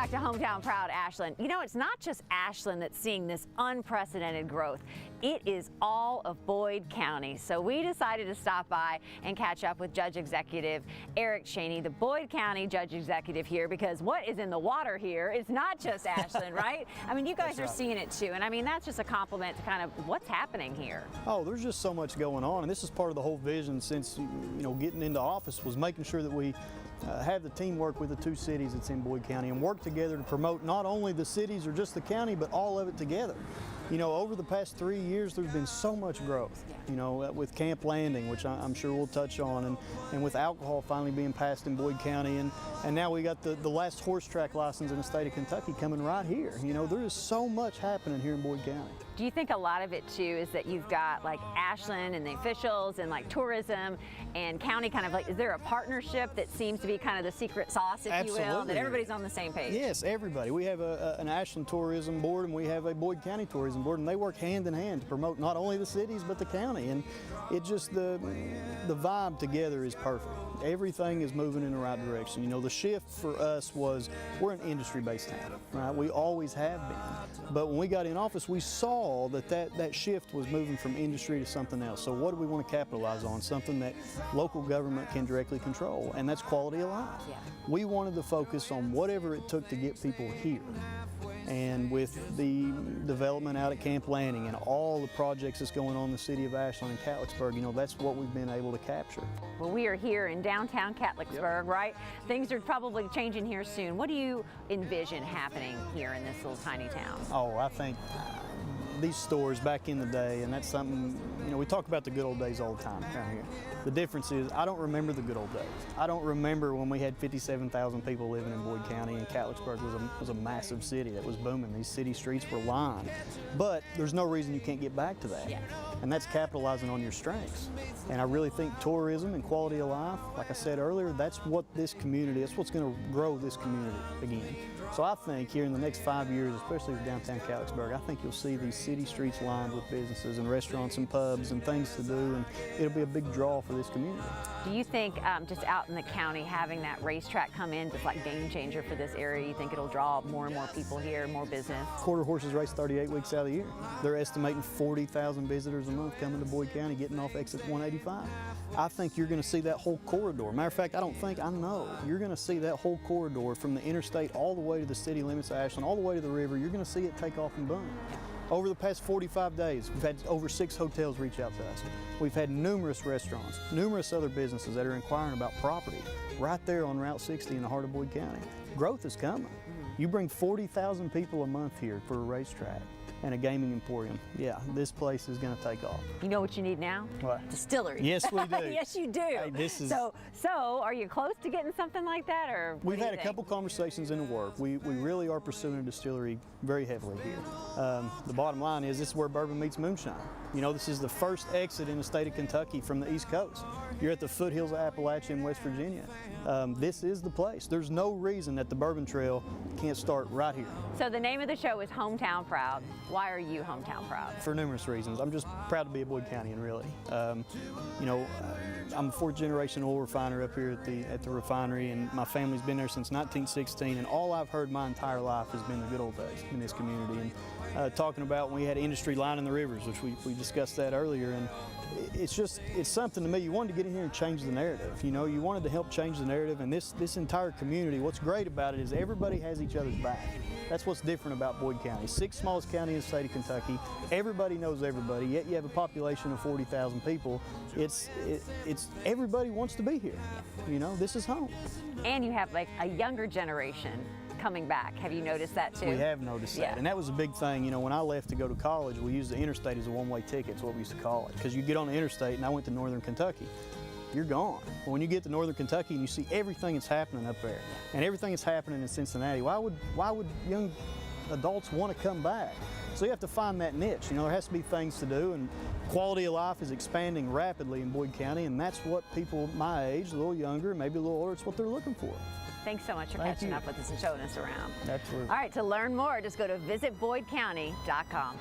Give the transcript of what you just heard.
back to Hometown Proud Ashland. You know, it's not just Ashland that's seeing this unprecedented growth. It is all of Boyd County. So we decided to stop by and catch up with Judge Executive Eric Cheney, the Boyd County Judge Executive here, because what is in the water here is not just Ashland, right? I mean, you guys are seeing it too. And I mean, that's just a compliment to kind of what's happening here. Oh, there's just so much going on. And this is part of the whole vision since, getting into office, was making sure that we have the teamwork with the two cities that's in Boyd County and work together to promote not only the cities or just the county, but all of it together. Over the past 3 years, there's been so much growth, with Camp Landing, which I'm sure we'll touch on, and with alcohol finally being passed in Boyd County, and now we got the last horse track license in the state of Kentucky coming right here. There is so much happening here in Boyd County. Do you think a lot of it too is that you've got like Ashland and the officials and like tourism and county kind of like, is there a partnership that seems to be kind of the secret sauce, if you will, that everybody's on the same page? Yes, everybody. We have an Ashland Tourism Board and we have a Boyd County Tourism Board, and they work hand in hand to promote not only the cities but the county, and it just, the vibe together is perfect. Everything is moving in the right direction. The shift for us was, we're an industry-based town, right? We always have been. But when we got in office, we saw that shift was moving from industry to something else. So what do we want to capitalize on? Something that local government can directly control, and that's quality of life. Yeah. We wanted to focus on whatever it took to get people here. And with the development out at Camp Landing and all the projects that's going on in the city of Ashland and Catlettsburg, that's what we've been able to capture. Well, we are here in downtown Catlettsburg, right? Things are probably changing here soon. What do you envision happening here in this little tiny town? Oh, I think these stores back in the day, and that's something, we talk about the good old days all the time around here. The difference is, I don't remember the good old days. I don't remember when we had 57,000 people living in Boyd County, and Catlettsburg was a massive city that was booming. These city streets were lined. But there's no reason you can't get back to that. Yeah. And that's capitalizing on your strengths. And I really think tourism and quality of life, like I said earlier, that's what's going to grow this community again. So I think here in the next 5 years, especially with downtown Catlettsburg, I think you'll see these city streets lined with businesses and restaurants and pubs and things to do, and it'll be a big draw for this community. Do you think just out in the county, having that racetrack come in, just like game changer for this area, you think it'll draw more and more people here, more business? Quarter horses race 38 weeks out of the year. They're estimating 40,000 visitors a month coming to Boyd County, getting off exit 185. I think you're going to see that whole corridor. Matter of fact, I know you're going to see that whole corridor from the interstate all the way to the city limits of Ashland, all the way to the river. You're going to see it take off and boom. Over the past 45 days, we've had over 6 hotels reach out to us. We've had numerous restaurants, numerous other businesses that are inquiring about property right there on Route 60 in the heart of Boyd County. Growth is coming. You bring 40,000 people a month here for a racetrack and a gaming emporium. Yeah, this place is going to take off. You know what you need now? What? Distillery. Yes, we do. Yes, you do. Hey, this is... So are you close to getting something like that, or We've had a couple conversations in the work. We really are pursuing a distillery very heavily here. The bottom line is, this is where bourbon meets moonshine. This is the first exit in the state of Kentucky from the East Coast. You're at the foothills of Appalachia in West Virginia. This is the place. There's no reason that the Bourbon Trail can't start right here. So the name of the show is Hometown Proud. Why are you hometown proud? For numerous reasons. I'm just proud to be a Boyd Countian, really. I'm a 4th generation oil refiner up here at the refinery, and my family's been there since 1916, and all I've heard my entire life has been the good old days in this community. And talking about when we had industry lining the rivers, which we discussed that earlier, and it's something to me. You wanted to get in here and change the narrative. You wanted to help change the narrative, and this entire community, what's great about it is everybody has each other's back. That's what's different about Boyd County. 6th smallest county in the state of Kentucky. Everybody knows everybody, yet you have a population of 40,000 people. It's everybody wants to be here. This is home. And you have like a younger generation coming back. Have you noticed that too? We have noticed that, and that was a big thing. When I left to go to college, we used the interstate as a one-way ticket, is what we used to call it, because you get on the interstate, and I went to northern Kentucky. You're gone. But when you get to northern Kentucky and you see everything that's happening up there, and everything that's happening in Cincinnati, why would young adults want to come back? So you have to find that niche. There has to be things to do, and quality of life is expanding rapidly in Boyd County, and that's what people my age, a little younger, maybe a little older, it's what they're looking for. Thanks so much for catching up with us and showing us around. Absolutely. All right, to learn more, just go to visitboydcounty.com.